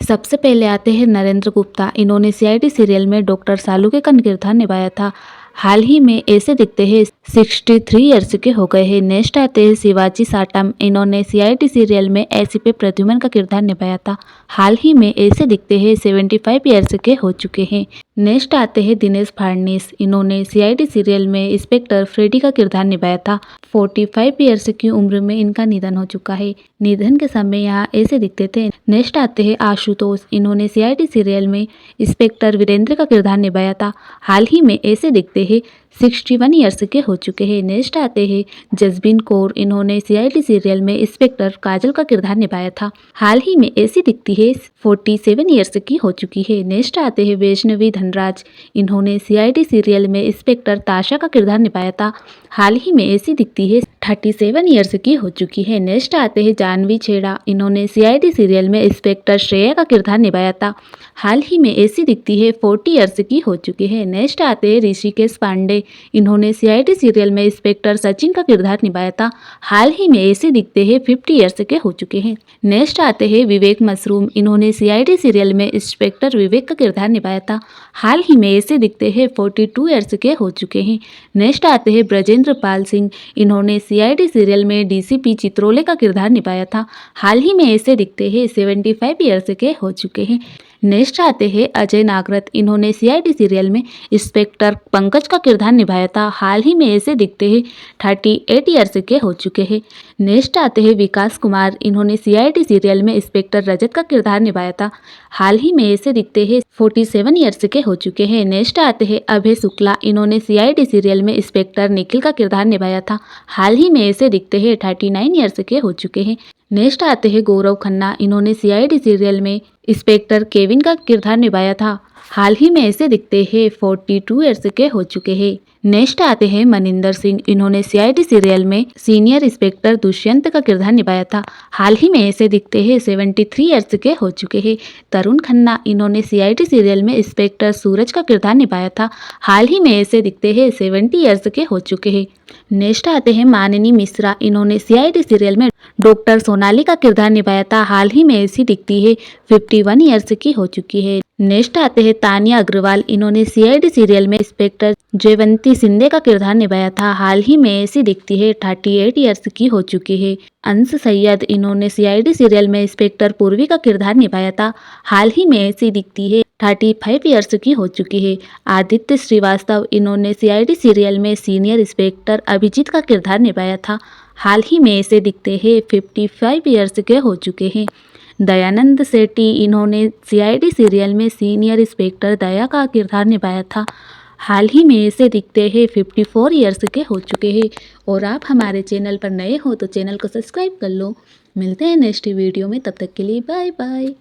सबसे पहले आते हैं नरेंद्र गुप्ता। इन्होंने सीआईडी सीरियल में डॉक्टर सालुके का किरदार निभाया था। हाल ही में ऐसे दिखते हैं 63 ईयर्स के हो गए हैं। नेक्स्ट आते हैं शिवाजी साटम। इन्होंने सीआईडी सीरियल में एसीपी प्रद्युमन का किरदार निभाया था। हाल ही में ऐसे दिखते हैं 75 ईयर्स के हो चुके हैं। नेक्स्ट आते हैं दिनेश फाड़नीस। इन्होंने सीआईडी सीरियल में इंस्पेक्टर फ्रेडी का किरदार निभाया था। 45 ईयर्स की उम्र में इनका निधन हो चुका है। निधन के समय यहाँ ऐसे दिखते थे। नेक्स्ट आते हैं आशुतोष। इन्होंने सीआईडी सीरियल में इंस्पेक्टर वीरेंद्र का किरदार निभाया था। हाल ही में ऐसे दिखते हैं 61 ईयर्स के हो चुके हैं। नेक्स्ट आते हैं जसबीन कौर। इन्होंने सीआईडी सीरियल में इंस्पेक्टर काजल का किरदार निभाया था। हाल ही में ऐसी दिखती है 47 ईयर्स की हो चुकी है। नेक्स्ट आते हैं वैष्णवी धनराज। इन्होंने सीआईडी सीरियल में इंस्पेक्टर ताशा का किरदार निभाया था। हाल ही में ऐसी दिखती है 37 ईयर्स की हो चुकी है। नेक्स्ट आते हैं जानवी छेड़ा। इन्होंने सीआईडी सीरियल में इंस्पेक्टर श्रेया का किरदार निभाया था। हाल ही में ऐसी दिखती है 40 ईयर्स की हो चुकी है। नेक्स्ट आते हैं ऋषिकेश पांडे। इन्होंने सीआईडी सीरियल में इंस्पेक्टर सचिन का किरदार निभाया था। हाल ही में ऐसे दिखते हैं 50 ईयर्स के हो चुके हैं। नेक्स्ट आते हैं विवेक मशरूम। इन्होंने सीआईडी सीरियल में इंस्पेक्टर विवेक का किरदार निभाया था। हाल ही में ऐसे दिखते हैं 42 ईयर्स के हो चुके हैं। नेक्स्ट आते हैं ब्रजेंद्र पाल सिंह। इन्होंने सीआईडी सीरियल में डीसीपी चित्रोले का किरदार निभाया था। हाल ही में ऐसे दिखते हैं 75 ईयर्स के हो चुके हैं। नेक्स्ट आते हैं अजय नागरथ। इन्होंने सीआईडी सीरियल में इंस्पेक्टर पंकज का किरदार निभाया था। हाल ही में ऐसे दिखते हैं 38 ईयर्स के हो चुके हैं। नेक्स्ट आते हैं विकास कुमार। इन्होंने सीआईडी सीरियल में इंस्पेक्टर रजत का किरदार निभाया था। हाल ही में ऐसे दिखते हैं 47 ईयर्स के हो चुके हैं। नेक्स्ट आते हैं अभय शुक्ला। इन्होंने सीआईडी सीरियल में इंस्पेक्टर निखिल का किरदार निभाया था। हाल ही में ऐसे दिखते हैं 39 ईयर्स के हो चुके हैं। नेक्स्ट आते हैं गौरव खन्ना। इन्होंने सीआईडी सीरियल में इंस्पेक्टर केविन का किरदार निभाया था। हाल ही में ऐसे दिखते हैं 42 ईयर्स के हो चुके हैं। नेक्स्ट आते हैं मनिंदर सिंह। इन्होंने सीआईडी सीरियल में सीनियर इंस्पेक्टर दुष्यंत का किरदार निभाया था। हाल ही में ऐसे दिखते हैं 73 ईयर्स के हो चुके हैं। तरुण खन्ना। इन्होंने सीआईडी सीरियल में इंस्पेक्टर सूरज का किरदार निभाया था। हाल ही में ऐसे दिखते हैं 70 ईयर्स के हो चुके हैं। नेक्स्ट आते हैं माननी मिश्रा। इन्होंने सीआईडी सीरियल में डॉक्टर सोनाली का किरदार निभाया था। हाल ही में ऐसी दिखती है 51 ईयर्स की हो चुकी है। नेक्स्ट आते हैं तानिया अग्रवाल। इन्होंने सीआईडी सीरियल में इंस्पेक्टर जयवंती सिंधे का किरदार निभाया था। हाल ही में ऐसी दिखती है 38 ईयर्स की हो चुकी है। अंश सैयद। इन्होंने सीआईडी सीरियल में इंस्पेक्टर पूर्वी का किरदार निभाया था। हाल ही में ऐसी दिखती है 35 ईयर्स की हो चुकी है। आदित्य श्रीवास्तव। इन्होंने सीआईडी सीरियल में सीनियर इंस्पेक्टर अभिजीत का किरदार निभाया था। हाल ही में ऐसे दिखते हैं 55 ईयर्स के हो चुके हैं। दयानंद सेठी। इन्होंने सीआईडी सीरियल में सीनियर इंस्पेक्टर दया का किरदार निभाया था। हाल ही में ऐसे दिखते हैं 54 ईयर्स के हो चुके हैं। और आप हमारे चैनल पर नए हो तो चैनल को सब्सक्राइब कर लो। मिलते हैं नेक्स्ट वीडियो में, तब तक के लिए बाय बाय।